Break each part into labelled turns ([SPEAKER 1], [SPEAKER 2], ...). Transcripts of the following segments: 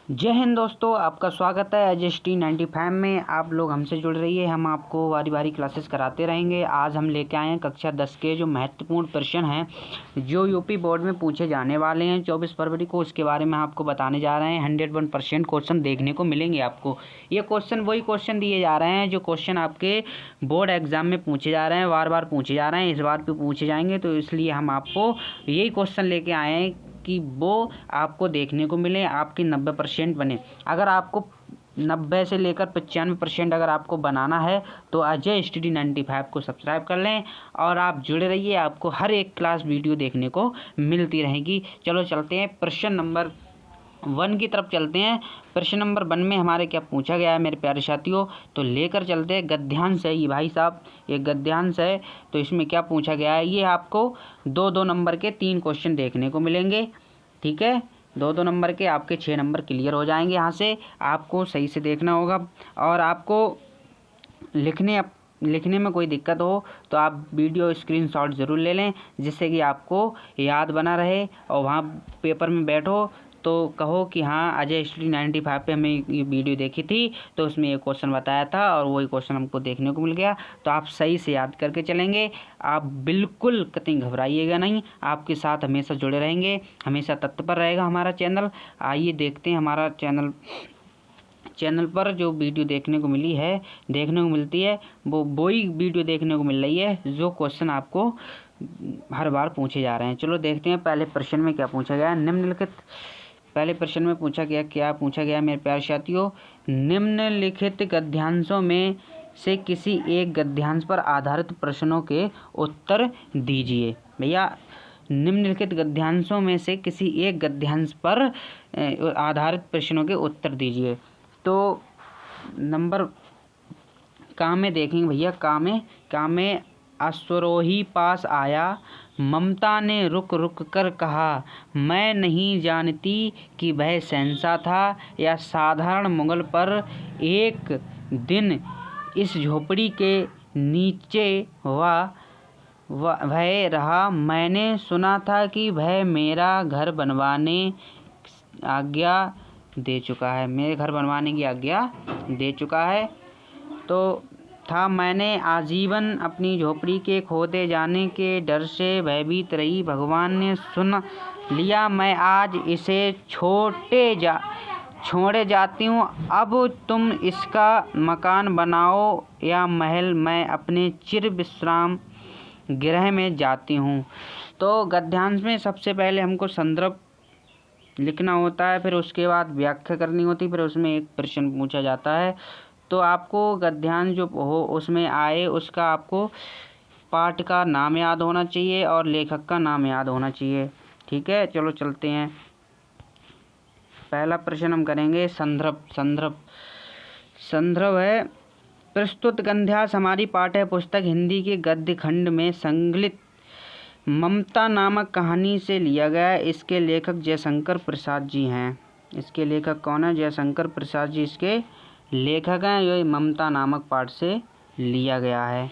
[SPEAKER 1] जय हिंद दोस्तों, आपका स्वागत है HST95 में। आप लोग हमसे जुड़ रहिए, हम आपको बारी बारी क्लासेस कराते रहेंगे। आज हम लेके आए हैं कक्षा 10 के जो महत्वपूर्ण प्रश्न हैं जो यूपी बोर्ड में पूछे जाने वाले हैं 24 फरवरी को। उसके बारे में आपको बताने जा रहे हैं। 101% क्वेश्चन देखने को मिलेंगे आपको। ये क्वेश्चन वही क्वेश्चन दिए जा रहे हैं जो क्वेश्चन आपके बोर्ड एग्जाम में पूछे जा रहे हैं, बार बार पूछे जा रहे हैं, इस बार भी पूछे जाएंगे। तो इसलिए हम आपको यही क्वेश्चन लेके आए हैं कि वो आपको देखने को मिले, आपकी 90% बने। अगर आपको 90 से लेकर 95% अगर आपको बनाना है तो HST95 को सब्सक्राइब कर लें और आप जुड़े रहिए, आपको हर एक क्लास वीडियो देखने को मिलती रहेगी। चलो चलते हैं प्रश्न नंबर 1 की तरफ चलते हैं। प्रश्न नंबर 1 में हमारे क्या पूछा गया है मेरे प्यारे साथियों, तो लेकर चलते हैं। गद्यांश है ये भाई साहब, ये गद्यांश है। तो इसमें क्या पूछा गया है, ये आपको 2-2 नंबर के 3 क्वेश्चन देखने को मिलेंगे। ठीक है, 2-2 नंबर के आपके 6 नंबर क्लियर हो जाएंगे। यहाँ से आपको सही से देखना होगा और आपको लिखने में कोई दिक्कत हो तो आप वीडियो स्क्रीनशॉट ज़रूर ले लें, जिससे कि आपको याद बना रहे और वहाँ पेपर में बैठो तो कहो कि हाँ HST95 पे हमें ये वीडियो देखी थी तो उसमें ये क्वेश्चन बताया था और वही क्वेश्चन हमको देखने को मिल गया। तो आप सही से याद करके चलेंगे, आप बिल्कुल कतई घबराइएगा नहीं, आपके साथ हमेशा जुड़े रहेंगे, हमेशा तत्पर रहेगा हमारा चैनल। आइए देखते हैं हमारा चैनल पर जो वीडियो देखने को मिलती है वो वही वीडियो देखने को मिल रही है जो क्वेश्चन आपको हर बार पूछे जा रहे हैं। चलो देखते हैं पहले प्रश्न में क्या पूछा गया है। निम्नलिखित पहले प्रश्न में पूछा गया मेरे प्यारे साथियों, निम्नलिखित गद्यांशों में से किसी एक गद्यांश पर आधारित प्रश्नों के उत्तर दीजिए। भैया निम्नलिखित गद्यांशों में से किसी एक गद्यांश पर आधारित प्रश्नों के उत्तर दीजिए। तो नंबर का में देखेंगे भैया, का में अश्वरोही पास आया, ममता ने रुक रुक कर कहा, मैं नहीं जानती कि वह शहंशाह था या साधारण मुगल पर एक दिन इस झोपड़ी के नीचे वह रहा। मैंने सुना था कि वह मेरा घर बनवाने आज्ञा दे चुका है, मेरे घर बनवाने की आज्ञा दे चुका है। तो था मैंने आजीवन अपनी झोपड़ी के खोदे जाने के डर से भयभीत रही, भगवान ने सुन लिया, मैं आज इसे छोड़े जाती हूँ। अब तुम इसका मकान बनाओ या महल, मैं अपने चिर विश्राम गृह में जाती हूँ। तो गद्यांश में सबसे पहले हमको संदर्भ लिखना होता है, फिर उसके बाद व्याख्या करनी होती है, फिर उसमें एक प्रश्न पूछा जाता है। तो आपको गद्यांश जो हो उसमें आए उसका आपको पाठ का नाम याद होना चाहिए और लेखक का नाम याद होना चाहिए। ठीक है, चलो चलते हैं। पहला प्रश्न हम करेंगे संदर्भ है प्रस्तुत गद्यांश हमारी पाठ्य पुस्तक हिंदी के गद्य खंड में संकलित ममता नामक कहानी से लिया गया। इसके लेखक जयशंकर प्रसाद जी हैं। इसके लेखक कौन है? जयशंकर प्रसाद जी इसके लेखक हैं। ये ममता नामक पाठ से लिया गया है।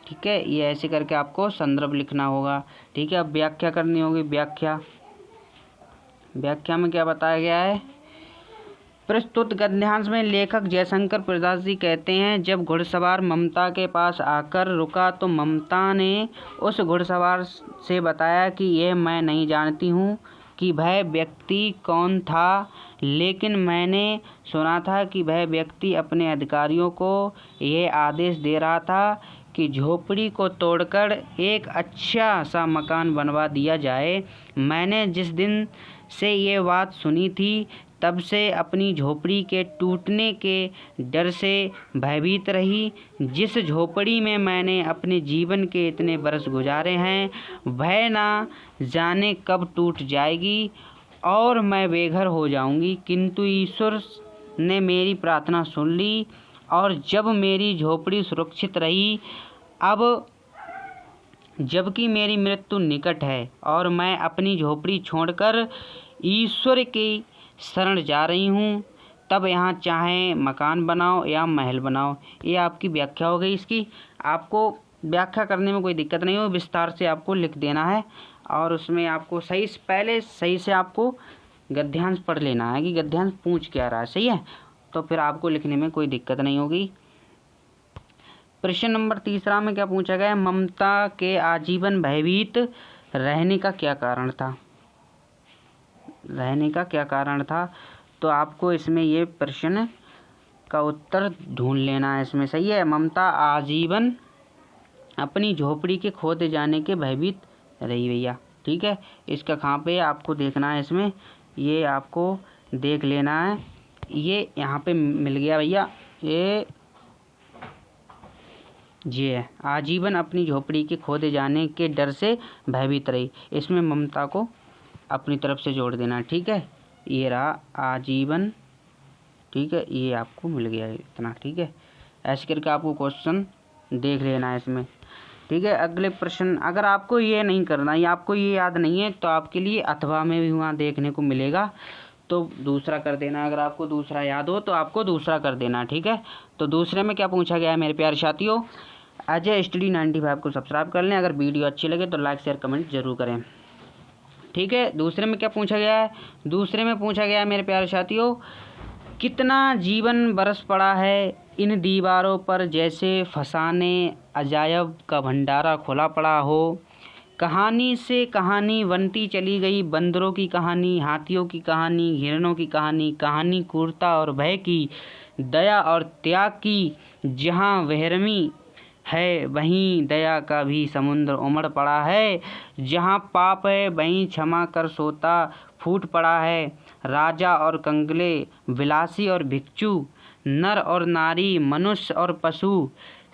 [SPEAKER 1] ठीक है, ये ऐसे करके आपको संदर्भ लिखना होगा। ठीक है, अब व्याख्या करनी होगी। व्याख्या में क्या बताया गया है? प्रस्तुत गद्यांश में लेखक जयशंकर प्रसाद जी कहते हैं, जब घुड़सवार ममता के पास आकर रुका तो ममता ने उस घुड़सवार से बताया कि यह मैं नहीं जानती हूँ कि वह व्यक्ति कौन था, लेकिन मैंने सुना था कि वह व्यक्ति अपने अधिकारियों को यह आदेश दे रहा था कि झोपड़ी को तोड़कर एक अच्छा सा मकान बनवा दिया जाए। मैंने जिस दिन से ये बात सुनी थी तब से अपनी झोपड़ी के टूटने के डर से भयभीत रही। जिस झोपड़ी में मैंने अपने जीवन के इतने बरस गुजारे हैं वह ना जाने कब टूट जाएगी और मैं बेघर हो जाऊंगी। किंतु ईश्वर ने मेरी प्रार्थना सुन ली और जब मेरी झोपड़ी सुरक्षित रही, अब जबकि मेरी मृत्यु निकट है और मैं अपनी झोपड़ी छोड़कर ईश्वर की शरण जा रही हूँ, तब यहाँ चाहे मकान बनाओ या महल बनाओ। ये आपकी व्याख्या हो गई। इसकी आपको व्याख्या करने में कोई दिक्कत नहीं हो, विस्तार से आपको लिख देना है और उसमें आपको सही से आपको गद्यांश पढ़ लेना है कि गद्यांश पूछ क्या रहा है, सही है, तो फिर आपको लिखने में कोई दिक्कत नहीं होगी। प्रश्न नंबर 3 में क्या पूछा गया है, ममता के आजीवन भयभीत रहने का क्या कारण था, रहने का क्या कारण था। तो आपको इसमें ये प्रश्न का उत्तर ढूंढ लेना है इसमें, सही है। ममता आजीवन अपनी झोपड़ी के खो दे जाने के भयभीत रही भैया, ठीक है। इसका कहाँ पे आपको देखना है इसमें, ये आपको देख लेना है, ये यहाँ पे मिल गया भैया, ये है आजीवन अपनी झोपड़ी के खो दे जाने के डर से भयभीत रही। इसमें ममता को अपनी तरफ से जोड़ देना, ठीक है। ये रहा आजीवन, ठीक है, ये आपको मिल गया इतना, ठीक है। ऐसे करके आपको क्वेश्चन देख लेना है इसमें, ठीक है। अगले प्रश्न, अगर आपको ये नहीं करना या आपको ये याद नहीं है तो आपके लिए अथवा में भी वहाँ देखने को मिलेगा, तो दूसरा कर देना। अगर आपको दूसरा याद हो तो आपको दूसरा कर देना, ठीक है। तो दूसरे में क्या पूछा गया है मेरे प्यारे साथियों, अजय स्टडी 95 को सब्सक्राइब कर लें। अगर वीडियो अच्छी लगे तो लाइक शेयर कमेंट जरूर करें, ठीक है। दूसरे में क्या पूछा गया है, दूसरे में पूछा गया है मेरे प्यारे साथियों, कितना जीवन बरस पड़ा है इन दीवारों पर जैसे फसाने अजायब का भंडारा खुला पड़ा हो। कहानी से कहानी बनती चली गई, बंदरों की कहानी, हाथियों की कहानी, हिरणों की कहानी, कहानी क्रूरता और भय की, दया और त्याग की। जहाँ बेरहमी है वहीं दया का भी समुद्र उमड़ पड़ा है। जहाँ पाप है वहीं क्षमा कर सोता फूट पड़ा है। राजा और कंगले, विलासी और भिक्षु, नर और नारी, मनुष्य और पशु,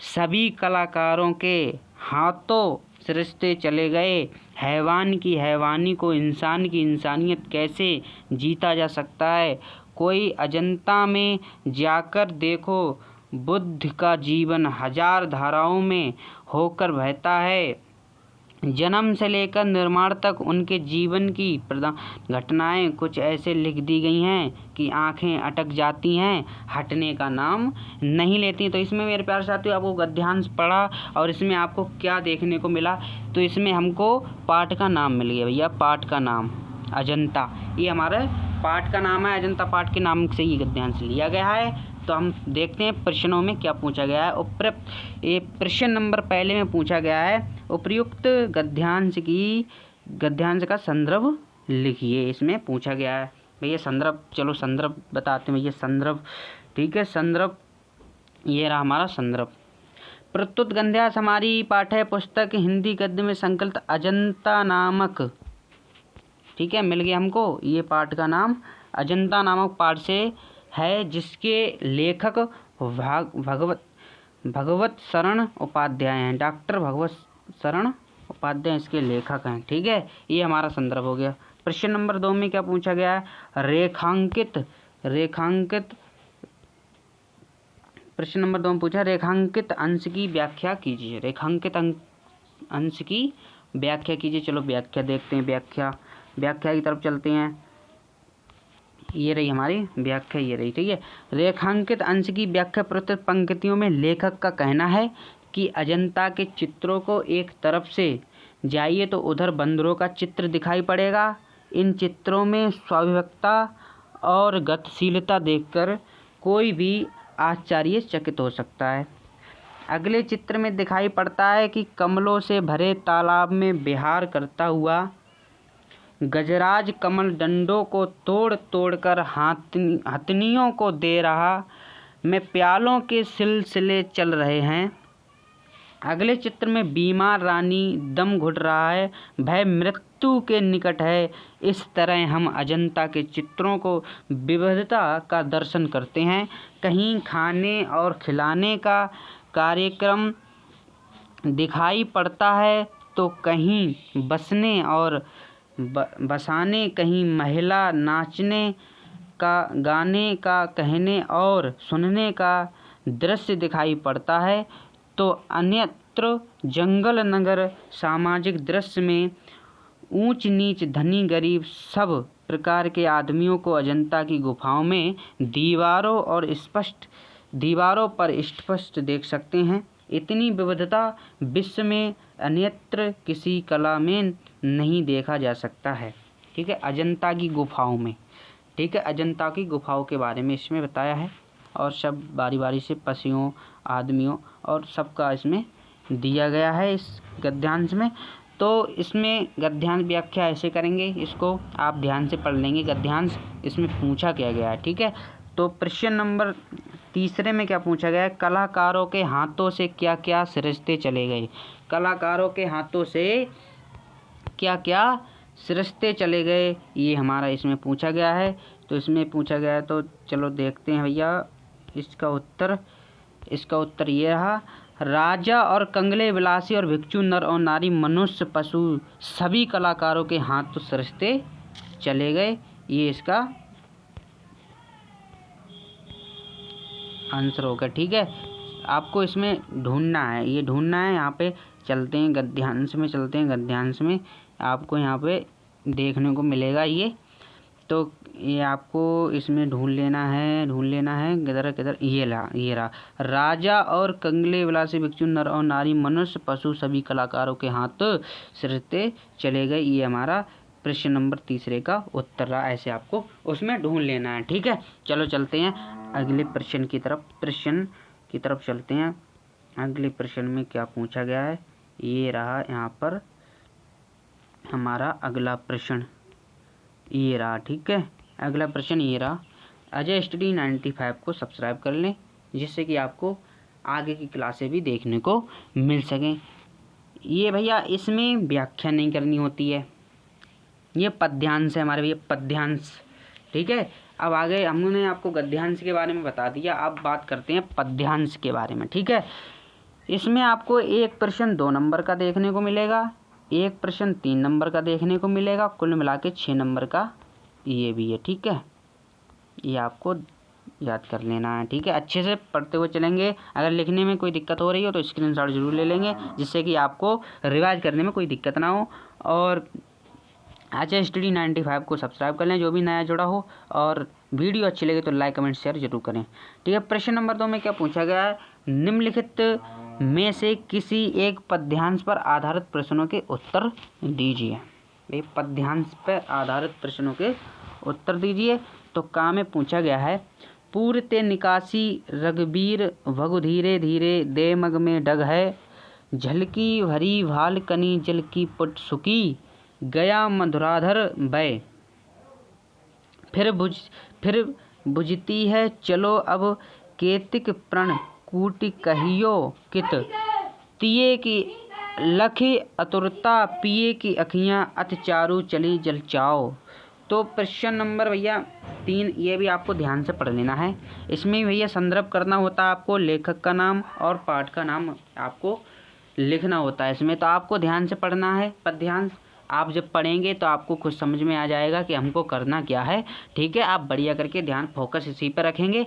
[SPEAKER 1] सभी कलाकारों के हाथों सृष्टे चले गए। हैवान की हैवानी को इंसान की इंसानियत कैसे जीता जा सकता है। कोई अजंता में जाकर देखो, बुद्ध का जीवन हजार धाराओं में होकर बहता है। जन्म से लेकर निर्माण तक उनके जीवन की प्रधान घटनाएं कुछ ऐसे लिख दी गई हैं कि आंखें अटक जाती हैं, हटने का नाम नहीं लेती। तो इसमें मेरे प्यारे साथियों आपको गद्यांश पढ़ा और इसमें आपको क्या देखने को मिला, तो इसमें हमको पाठ का नाम मिल गया भैया, पाठ का नाम अजंता, ये हमारे पाठ का नाम है, अजंता पाठ के नाम से ही गद्यांश लिया गया है। तो हम देखते हैं प्रश्नों में क्या पूछा गया है। उपरोक्त ये प्रश्न नंबर पहले में पूछा गया है, उपयुक्त गद्यांश का संदर्भ लिखिए, इसमें पूछा गया है भैया संदर्भ। चलो संदर्भ बताते हैं भैया, संदर्भ, ठीक है। संदर्भ ये रहा हमारा संदर्भ। प्रस्तुत गद्यांश हमारी पाठ्य पुस्तक हिंदी गद्य में संकलित अजंता नामक, ठीक है, मिल गया हमको। ये पाठ का नाम अजंता नामक पाठ से है, जिसके लेखक भगवत शरण उपाध्याय हैं, डॉक्टर भगवत शरण उपाध्याय इसके लेखक हैं, ठीक है। ये हमारा संदर्भ हो गया। प्रश्न नंबर 2 में क्या पूछा गया है, रेखांकित प्रश्न नंबर 2 में पूछा रेखांकित अंश की व्याख्या कीजिए, रेखांकित अंश की व्याख्या कीजिए। चलो व्याख्या देखते हैं, व्याख्या की तरफ चलते हैं। ये रही हमारी व्याख्या, ये रही, ठीक है। रेखांकित अंश की व्याख्या प्रस्तुत पंक्तियों में लेखक का कहना है कि अजंता के चित्रों को एक तरफ से जाइए तो उधर बंदरों का चित्र दिखाई पड़ेगा। इन चित्रों में स्वाभाविकता और गतिशीलता देखकर कोई भी आश्चर्यचकित हो सकता है। अगले चित्र में दिखाई पड़ता है कि कमलों से भरे तालाब में विहार करता हुआ गजराज कमल डंडों को तोड़ तोड़कर हथनियों को दे रहा, में प्यालों के सिलसिले चल रहे हैं। अगले चित्र में बीमार रानी दम घुट रहा है, भय मृत्यु के निकट है। इस तरह हम अजंता के चित्रों को विविधता का दर्शन करते हैं। कहीं खाने और खिलाने का कार्यक्रम दिखाई पड़ता है तो कहीं बसने और बसाने, कहीं महिला नाचने का, गाने का, कहने और सुनने का दृश्य दिखाई पड़ता है, तो अन्यत्र जंगल नगर सामाजिक दृश्य में ऊंच नीच धनी गरीब सब प्रकार के आदमियों को अजंता की गुफाओं में दीवारों पर स्पष्ट देख सकते हैं। इतनी विविधता विश्व में अन्यत्र किसी कला में नहीं देखा जा सकता है, ठीक है। अजंता की गुफाओं में ठीक है। अजंता की गुफाओं के बारे में इसमें बताया है और सब बारी बारी से पशुओं, आदमियों और सबका इसमें दिया गया है इस गद्यांश में। तो इसमें गद्यांश व्याख्या ऐसे करेंगे, इसको आप ध्यान से पढ़ लेंगे गद्यांश इसमें पूछा क्या गया है, ठीक है। तो प्रश्न नंबर 3 में क्या पूछा गया है, कलाकारों के हाथों से क्या क्या सृजते चले गए। कलाकारों के हाथों से क्या क्या सृजते चले गए, ये हमारा इसमें पूछा गया है। तो इसमें पूछा गया है, तो चलो देखते हैं भैया इसका उत्तर ये रहा, राजा और कंगले विलासी और भिक्षु, नर और नारी, मनुष्य, पशु, सभी कलाकारों के हाथ सृजते चले गए, ये इसका आंसर होगा, ठीक है। आपको इसमें ढूंढना है, ये ढूंढना है। यहाँ पे चलते हैं गद्यांश में, गद्यांश में आपको यहाँ पे देखने को मिलेगा ये। तो ये आपको इसमें ढूंढ लेना है किधर ये रहा, राजा और कंगले विलासी, भिक्षु, नर और नारी, मनुष्य, पशु, सभी कलाकारों के हाथ सृजते चले गए, ये हमारा प्रश्न नंबर 3 का उत्तर रहा। ऐसे आपको उसमें ढूंढ लेना है, ठीक है। चलो चलते हैं अगले प्रश्न की तरफ चलते हैं। अगले प्रश्न में क्या पूछा गया है, ये रहा यहाँ पर हमारा अगला प्रश्न, ये रहा, ठीक है। अगला प्रश्न ये रहा, अजय स्टडी 95 को सब्सक्राइब कर लें जिससे कि आपको आगे की क्लासें भी देखने को मिल सकें। ये भैया इसमें व्याख्या नहीं करनी होती है, ये पद्यांश है हमारे भैया, पद्यांश, ठीक है। अब आगे हमने आपको गद्यांश के बारे में बता दिया, अब बात करते हैं पद्यांश के बारे में, ठीक है। इसमें आपको एक प्रश्न 2 नंबर का देखने को मिलेगा, एक प्रश्न 3 नंबर का देखने को मिलेगा, कुल मिला के 6 नंबर का ये भी है, ठीक है। ये आपको याद कर लेना है, ठीक है। अच्छे से पढ़ते हुए चलेंगे, अगर लिखने में कोई दिक्कत हो रही हो तो स्क्रीनशॉट जरूर ले लेंगे जिससे कि आपको रिवाइज करने में कोई दिक्कत ना हो। और अजय स्टडी 95 को सब्सक्राइब कर लें जो भी नया जुड़ा हो, और वीडियो अच्छी लगे तो लाइक कमेंट शेयर जरूर करें, ठीक है। प्रश्न नंबर 2 में क्या पूछा गया है, निम्नलिखित में से किसी एक पद्यांश पर आधारित प्रश्नों के उत्तर दीजिए। ये पद्यांश पर आधारित प्रश्नों के उत्तर दीजिए। तो का में पूछा गया है, पूर ते निकासी रघुबीर भगु धीरे धीरे, दे मग में डग है, झलकी भरी भाल कनी जल की पुट सुकी, गया मधुराधर बय, फिर बुझती है चलो अब, केतिक प्रण कूटि कहियो कित, तिये की लखी अतुरता, पिए की अखियाँ अति चारू चली जल चाओ। तो प्रश्न नंबर भैया 3 ये भी आपको ध्यान से पढ़ लेना है। इसमें भैया संदर्भ करना होता है आपको, लेखक का नाम और पाठ का नाम आपको लिखना होता है इसमें, तो आपको ध्यान से पढ़ना है पद्यांश। आप जब पढ़ेंगे तो आपको खुद समझ में आ जाएगा कि हमको करना क्या है, ठीक है। आप बढ़िया करके ध्यान फोकस इसी पर रखेंगे,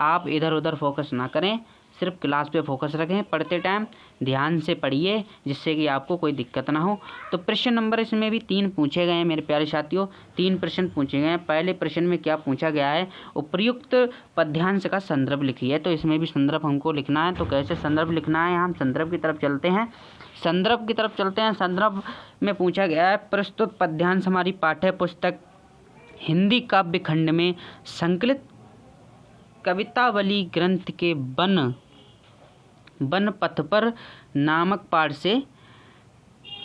[SPEAKER 1] आप इधर उधर फोकस ना करें, सिर्फ क्लास पे फोकस रखें, पढ़ते टाइम ध्यान से पढ़िए जिससे कि आपको कोई दिक्कत ना हो। तो प्रश्न नंबर इसमें भी 3 पूछे गए हैं मेरे प्यारे साथियों, 3 प्रश्न पूछे गए हैं। पहले प्रश्न में क्या पूछा गया है, उपर्युक्त पद्यांश का संदर्भ लिखिए, तो इसमें भी संदर्भ हमको लिखना है। तो कैसे संदर्भ लिखना है, हम संदर्भ की तरफ चलते हैं। संदर्भ में पूछा गया है, प्रस्तुत पद्यांश हमारी पाठ्य पुस्तक हिंदी काव्य खंड में संकलित कवितावली ग्रंथ के वन पथ पर नामक पाठ से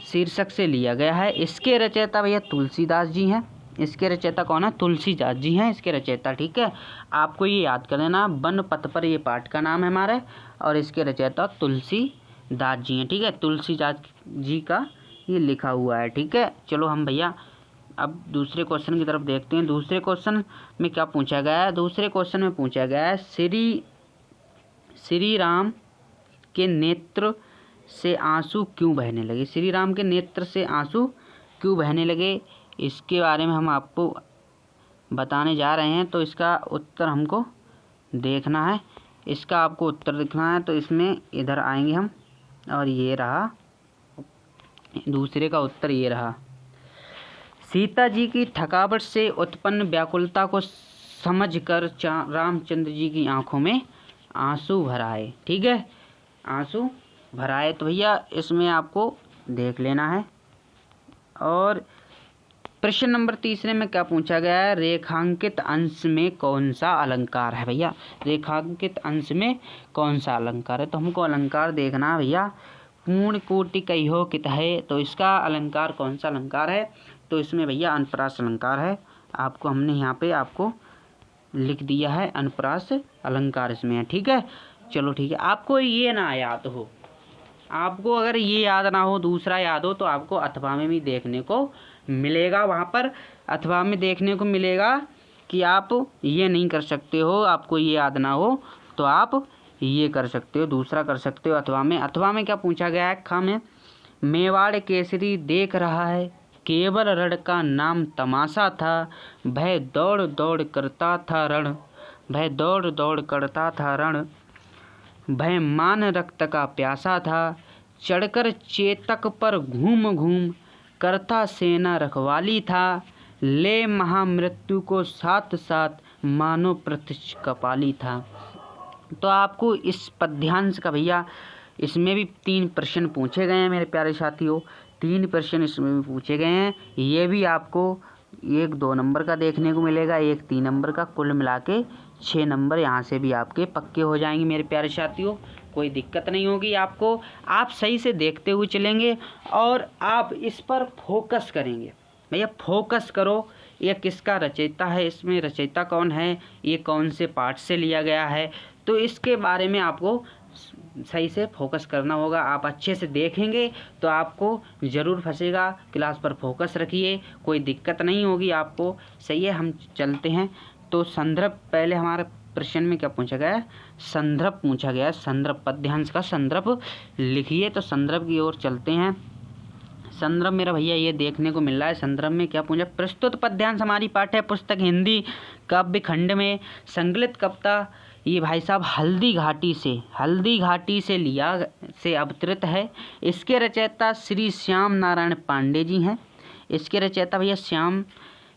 [SPEAKER 1] शीर्षक से लिया गया है। इसके रचयिता भैया तुलसीदास जी हैं। इसके रचयिता कौन है, तुलसीदास जी हैं इसके रचयिता, ठीक है। आपको ये याद कर लेना, वन पथ पर ये पाठ का नाम है हमारे, और इसके रचयिता तुलसीदास जी हैं, ठीक है। तुलसीदास जी का ये लिखा हुआ है, ठीक है। चलो हम भैया अब दूसरे क्वेश्चन की तरफ देखते हैं। दूसरे क्वेश्चन में क्या पूछा गया है, दूसरे क्वेश्चन में पूछा गया है, श्री राम के नेत्र से आंसू क्यों बहने लगे। श्री राम के नेत्र से आंसू क्यों बहने लगे, इसके बारे में हम आपको बताने जा रहे हैं। तो इसका उत्तर हमको देखना है, इसका आपको उत्तर लिखना है। तो इसमें इधर आएंगे हम, और ये रहा दूसरे का उत्तर, ये रहा, सीता जी की थकावट से उत्पन्न व्याकुलता को समझकर रामचंद्र जी की आंखों में आंसू भर आए, ठीक है, आंसू भर आए। तो भैया इसमें आपको देख लेना है, और प्रश्न नंबर तीसरे में क्या पूछा गया है, रेखांकित अंश में कौन सा अलंकार है भैया, रेखांकित अंश में कौन सा अलंकार है। तो हमको अलंकार देखना है भैया, पूर्ण कोटि कहो कित है, तो इसका अलंकार कौन सा अलंकार है, तो इसमें भैया अनुप्रास अलंकार है। आपको हमने यहाँ पे आपको लिख दिया है अनुप्रास अलंकार इसमें है, ठीक है। चलो ठीक है, आपको ये ना याद हो, आपको अगर ये याद ना हो, दूसरा याद हो, तो आपको अथवा में भी देखने को मिलेगा। वहाँ पर अथवा में देखने को मिलेगा कि आप ये नहीं कर सकते हो, आपको ये याद ना हो तो आप ये कर सकते हो, दूसरा कर सकते हो अथवा में। अथवा में क्या पूछा गया है, ख में मेवाड़ केसरी देख रहा है, केवल रण का नाम तमाशा था, भय दौड़ दौड़ करता था रण, भय दौड़ दौड़ करता था रण, भय मान रक्त का प्यासा था, चढ़कर चेतक पर घूम घूम करता सेना रखवाली था, ले महामृत्यु को साथ साथ मानो प्रत्यक्ष कपाली था। तो आपको इस पद्यांश का भैया इसमें भी 3 प्रश्न पूछे गए हैं मेरे प्यारे साथियों, 3 प्रश्न इसमें भी पूछे गए हैं। ये भी आपको 1 2 नंबर का देखने को मिलेगा, 1 3 नंबर का, कुल मिला के 6 नंबर यहाँ से भी आपके पक्के हो जाएंगे मेरे प्यारे साथियों। कोई दिक्कत नहीं होगी आपको, आप सही से देखते हुए चलेंगे और आप इस पर फोकस करेंगे। भैया फोकस करो, ये किसका रचयिता है, इसमें रचयिता कौन है, ये कौन से पाठ से लिया गया है, तो इसके बारे में आपको सही से फोकस करना होगा। आप अच्छे से देखेंगे तो आपको ज़रूर फंसेगा। क्लास पर फोकस रखिए, कोई दिक्कत नहीं होगी आपको। सही है, हम चलते हैं। तो संदर्भ, पहले हमारे प्रश्न में क्या पूछा गया है, संदर्भ पूछा गया है, संदर्भ पद्यांश का संदर्भ लिखिए। तो संदर्भ की ओर चलते हैं। संदर्भ मेरा भैया ये देखने को मिल रहा है, संदर्भ में क्या पूछा, प्रस्तुत पद्यांश हमारी पाठ्य पुस्तक हिंदी काव्य खंड में संकलित कविता, ये भाई साहब हल्दी घाटी से लिया से अवतरित है। इसके रचयिता श्री श्याम नारायण पांडे जी हैं। इसके रचयिता भैया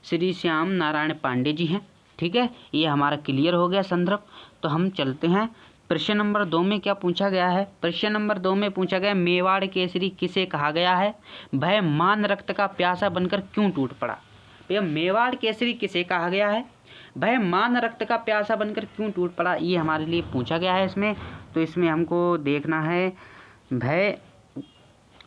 [SPEAKER 1] श्री श्याम नारायण पांडे जी हैं, ठीक है। ये हमारा क्लियर हो गया संदर्भ। तो हम चलते हैं प्रश्न नंबर 2 में क्या पूछा गया है। प्रश्न नंबर 2 में पूछा गया, मेवाड़ केसरी किसे कहा गया है, भय मान रक्त का प्यासा बनकर क्यों टूट पड़ा। भैया मेवाड़ केसरी किसे कहा गया है, भय मान रक्त का प्यासा बनकर क्यों टूट पड़ा, ये हमारे लिए पूछा गया है इसमें। तो इसमें हमको देखना है, भय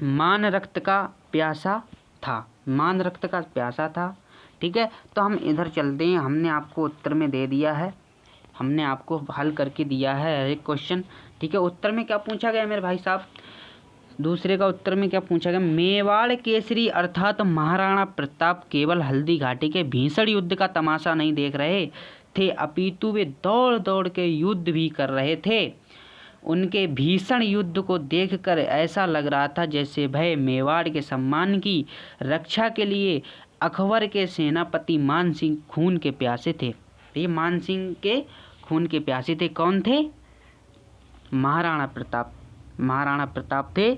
[SPEAKER 1] मान रक्त का प्यासा था, मान रक्त का प्यासा था, ठीक है। तो हम इधर चलते हैं, हमने आपको उत्तर में दे दिया है, हमने आपको हल करके दिया है एक क्वेश्चन, ठीक है। उत्तर में क्या पूछा गया मेरे भाई साहब, दूसरे का उत्तर में क्या पूछा गया, मेवाड़ केसरी अर्थात महाराणा प्रताप केवल हल्दी घाटी के भीषण युद्ध का तमाशा नहीं देख रहे थे, अपितु वे दौड़ दौड़ के युद्ध भी कर रहे थे। उनके भीषण युद्ध को देखकर ऐसा लग रहा था जैसे भय मेवाड़ के सम्मान की रक्षा के लिए अकबर के सेनापति मान सिंह खून के प्यासे थे। ये मान सिंह के खून के प्यासे थे, कौन थे, महाराणा प्रताप थे,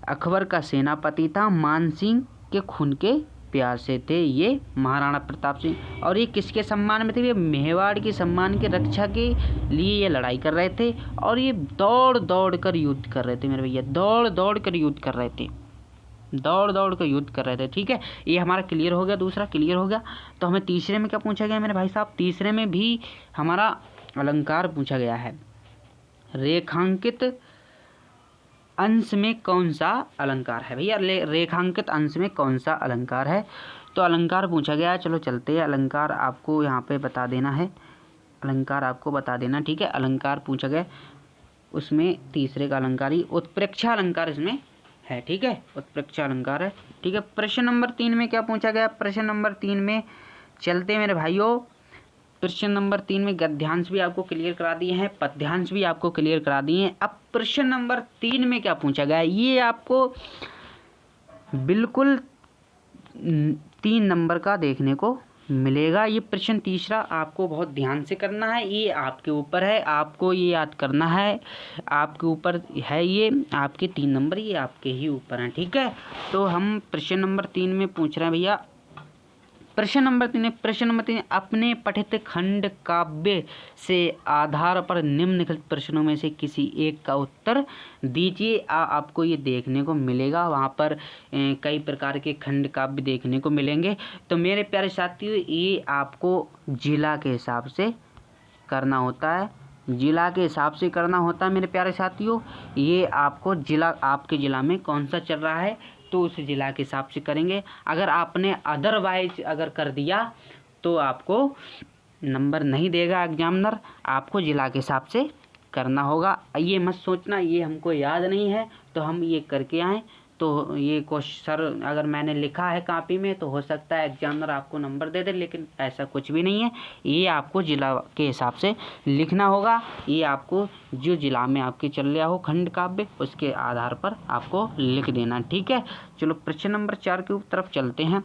[SPEAKER 1] अकबर का सेनापति था, मान सिंह के खून के प्यासे थे ये महाराणा प्रताप सिंह। और ये किसके सम्मान में थे, ये मेवाड़ के सम्मान के रक्षा के लिए ये लड़ाई कर रहे थे, और ये दौड़ दौड़ कर युद्ध कर रहे थे मेरे भैया, दौड़ दौड़ कर युद्ध कर रहे थे, दौड़ दौड़ कर युद्ध कर रहे थे, ठीक है। ये हमारा क्लियर हो गया, दूसरा क्लियर हो गया। तो हमें तीसरे में क्या पूछा गया मेरे भाई साहब, तीसरे में भी हमारा अलंकार पूछा गया है, रेखांकित अंश में कौन सा अलंकार है भैया, रेखांकित अंश में कौन सा अलंकार है। तो अलंकार पूछा गया, चलो चलते हैं। अलंकार आपको यहाँ पे बता देना है, अलंकार आपको बता देना, ठीक है। अलंकार पूछा गया, उसमें तीसरे का अलंकार ही उत्प्रेक्षा अलंकार इसमें है, ठीक है, उत्प्रेक्षा अलंकार है, ठीक है। प्रश्न नंबर 3 में क्या पूछा गया, प्रश्न नंबर 3 में चलते मेरे भाइयों। प्रश्न नंबर 3 में गद्यांश भी आपको क्लियर करा दिए हैं, पद्यांश भी आपको क्लियर करा दिए हैं। अब प्रश्न नंबर 3 में क्या पूछा गया, ये आपको बिल्कुल 3 नंबर का देखने को मिलेगा। ये प्रश्न तीसरा आपको बहुत ध्यान से करना है, ये आपके ऊपर है, आपको ये याद करना है, आपके ऊपर है, ये आपके 3 नंबर ये आपके ही ऊपर हैं, ठीक है। तो हम प्रश्न नंबर 3 में पूछ रहे हैं भैया, प्रश्न नंबर 3 अपने पठित खंड काव्य से आधार पर निम्नलिखित प्रश्नों में से किसी एक का उत्तर दीजिए। आपको ये देखने को मिलेगा, वहाँ पर कई प्रकार के खंड काव्य देखने को मिलेंगे। तो मेरे प्यारे साथियों, ये आपको जिला के हिसाब से करना होता है, जिला के हिसाब से करना होता है मेरे प्यारे साथियों। ये आपको जिला, आपके ज़िला में कौन सा चल रहा है तो उस जिला के हिसाब से करेंगे। अगर आपने अदरवाइज अगर कर दिया तो आपको नंबर नहीं देगा एग्जामिनर, आपको जिला के हिसाब से करना होगा। ये मत सोचना ये हमको याद नहीं है तो हम ये करके आएँ, तो ये क्वेश्चन अगर मैंने लिखा है कॉपी में तो हो सकता है एग्जामिनर आपको नंबर दे दे, लेकिन ऐसा कुछ भी नहीं है। ये आपको जिला के हिसाब से लिखना होगा। ये आपको जो जिला में आपके चल रहा हो खंड काव्य उसके आधार पर आपको लिख देना, ठीक है। चलो प्रश्न नंबर 4 की तरफ चलते हैं।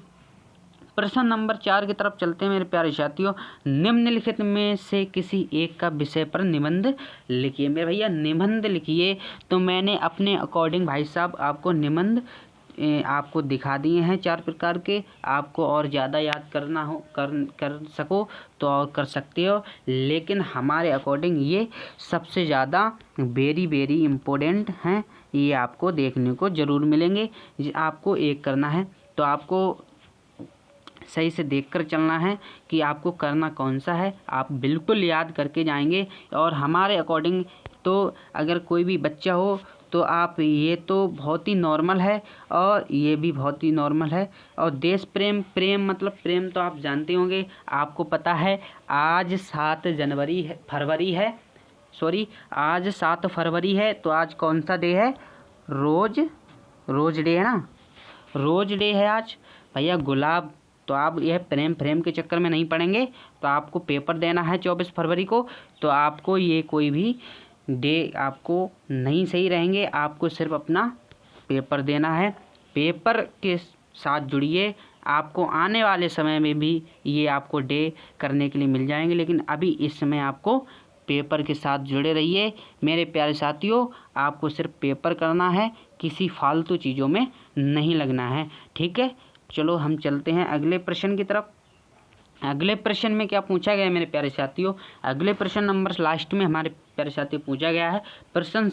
[SPEAKER 1] प्रश्न नंबर 4 की तरफ चलते हैं मेरे प्यारे साथियों। निम्नलिखित में से किसी एक का विषय पर निबंध लिखिए। मेरे भैया निबंध लिखिए, तो मैंने अपने अकॉर्डिंग भाई साहब आपको निबंध आपको दिखा दिए हैं 4 प्रकार के। आपको और ज़्यादा याद करना हो कर सको तो और कर सकते हो, लेकिन हमारे अकॉर्डिंग ये सबसे ज़्यादा वेरी इम्पोर्टेंट हैं। ये आपको देखने को ज़रूर मिलेंगे। आपको एक करना है तो आपको सही से देखकर चलना है कि आपको करना कौन सा है। आप बिल्कुल याद करके जाएंगे। और हमारे अकॉर्डिंग तो अगर कोई भी बच्चा हो तो आप, ये तो बहुत ही नॉर्मल है और ये भी बहुत ही नॉर्मल है। और देश प्रेम मतलब प्रेम तो आप जानते होंगे, आपको पता है आज 7 फरवरी है, आज 7 फरवरी है। तो आज कौन सा डे है? रोज डे है ना, रोज डे है आज भैया। गुलाब, तो आप यह प्रेम के चक्कर में नहीं पड़ेंगे। तो आपको पेपर देना है 24 फरवरी को, तो आपको ये कोई भी डे आपको नहीं सही रहेंगे। आपको सिर्फ अपना पेपर देना है, पेपर के साथ जुड़िए। आपको आने वाले समय में भी ये आपको डे करने के लिए मिल जाएंगे, लेकिन अभी इस समय आपको पेपर के साथ जुड़े रहिए मेरे प्यारे साथियों। आपको सिर्फ पेपर करना है, किसी फालतू चीज़ों में नहीं लगना है, ठीक है। चलो हम चलते हैं अगले प्रश्न की तरफ। अगले प्रश्न में क्या पूछा गया है मेरे प्यारे साथियों? अगले प्रश्न नंबर लास्ट में हमारे प्यारे साथियों पूछा गया है। प्रश्न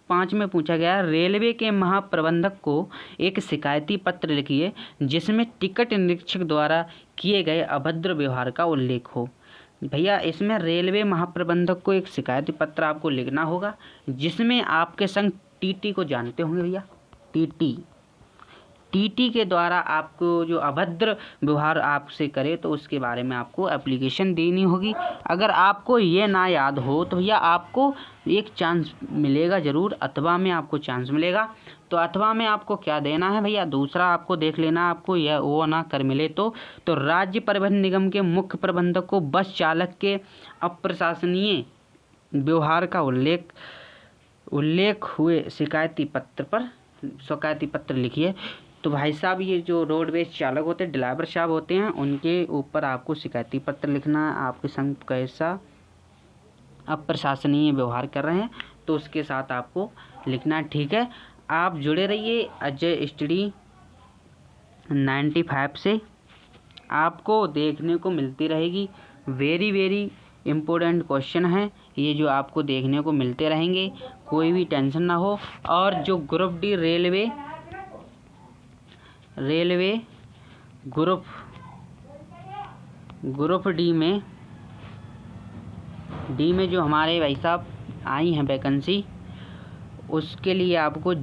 [SPEAKER 1] 5 में पूछा गया है, रेलवे के महाप्रबंधक को एक शिकायती पत्र लिखिए जिसमें टिकट निरीक्षक द्वारा किए गए अभद्र व्यवहार का उल्लेख हो। भैया इसमें रेलवे महाप्रबंधक को एक शिकायती पत्र आपको लिखना होगा जिसमें आपके संग टीटी को जानते होंगे भैया, टीटी के द्वारा आपको जो अभद्र व्यवहार आपसे करे तो उसके बारे में आपको एप्लीकेशन देनी होगी। अगर आपको ये ना याद हो तो भैया आपको एक चांस मिलेगा ज़रूर, अथवा में आपको चांस मिलेगा। तो अथवा में आपको क्या देना है भैया, दूसरा आपको देख लेना, आपको यह वो ना कर मिले तो राज्य परिवहन निगम के मुख्य प्रबंधक को बस चालक के अप्रशंसनीय व्यवहार का उल्लेख हुए शिकायती पत्र लिखिए। तो भाई साहब ये जो रोडवेज चालक होते हैं, ड्राइवर साहब होते हैं, उनके ऊपर आपको शिकायती पत्र लिखना, आपके संग कैसा अप्रशंसनीय व्यवहार कर रहे हैं तो उसके साथ आपको लिखना, ठीक है। आप जुड़े रहिए अजय स्टडी 95 से, आपको देखने को मिलती रहेगी वेरी इम्पोर्टेंट क्वेश्चन है ये जो आपको देखने को मिलते रहेंगे, कोई भी टेंशन ना हो। और जो group D railway group D में जो हमारे भाई साहब आई हैं वैकेंसी, उसके लिए आपको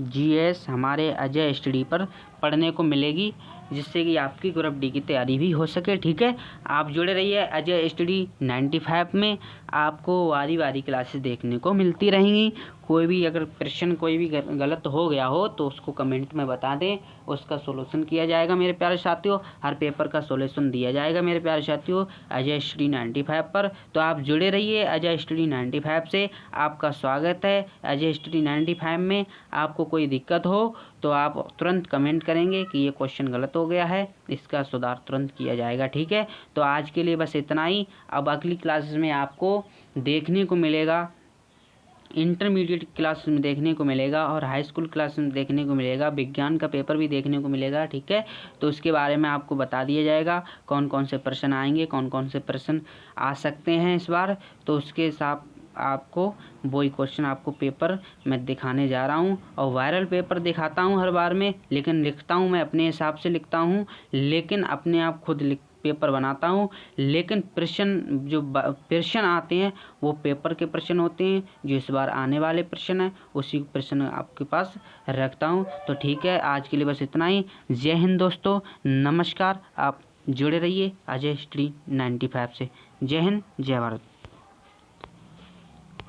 [SPEAKER 1] जीएस हमारे अजय स्टडी पर पढ़ने को मिलेगी, जिससे कि आपकी ग्रुप डी की तैयारी भी हो सके, ठीक है। आप जुड़े रहिए अजय स्टडी 95 में, आपको वारी क्लासेस देखने को मिलती रहेंगी। कोई भी अगर प्रश्न कोई भी गलत हो गया हो तो उसको कमेंट में बता दें, उसका सोल्यूशन किया जाएगा मेरे प्यारे साथियों। हर पेपर का सोल्यूशन दिया जाएगा मेरे प्यारे साथियों अजय स्टडी 95 पर। तो आप जुड़े रहिए अजय स्टडी 95 से। आपका स्वागत है अजय स्टडी 95 में। आपको कोई दिक्कत हो तो आप तुरंत कमेंट करेंगे कि ये क्वेश्चन गलत हो गया है, इसका सुधार तुरंत किया जाएगा, ठीक है। तो आज के लिए बस इतना ही। अब अगली क्लासेस में आपको देखने को मिलेगा इंटरमीडिएट क्लास में देखने को मिलेगा और हाई स्कूल क्लास में देखने को मिलेगा, विज्ञान का पेपर भी देखने को मिलेगा। ठीक है, तो उसके बारे में आपको बता दिया जाएगा कौन कौन से प्रश्न आएंगे, कौन कौन से प्रश्न आ सकते हैं इस बार। तो उसके हिसाब आपको वही क्वेश्चन आपको पेपर मैं दिखाने जा रहा हूँ। और वायरल पेपर दिखाता हूँ हर बार में, लेकिन लिखता हूँ मैं अपने हिसाब से लिखता हूँ, लेकिन अपने आप खुद पेपर बनाता हूँ। लेकिन प्रश्न आते हैं वो पेपर के प्रश्न होते हैं, जो इस बार आने वाले प्रश्न हैं उसी प्रश्न आपके पास रखता हूँ। तो ठीक है, आज के लिए बस इतना ही। जय हिंद दोस्तों, नमस्कार। आप जुड़े रहिए अजय स्टडी 95 से। जय हिंद, जय भारत।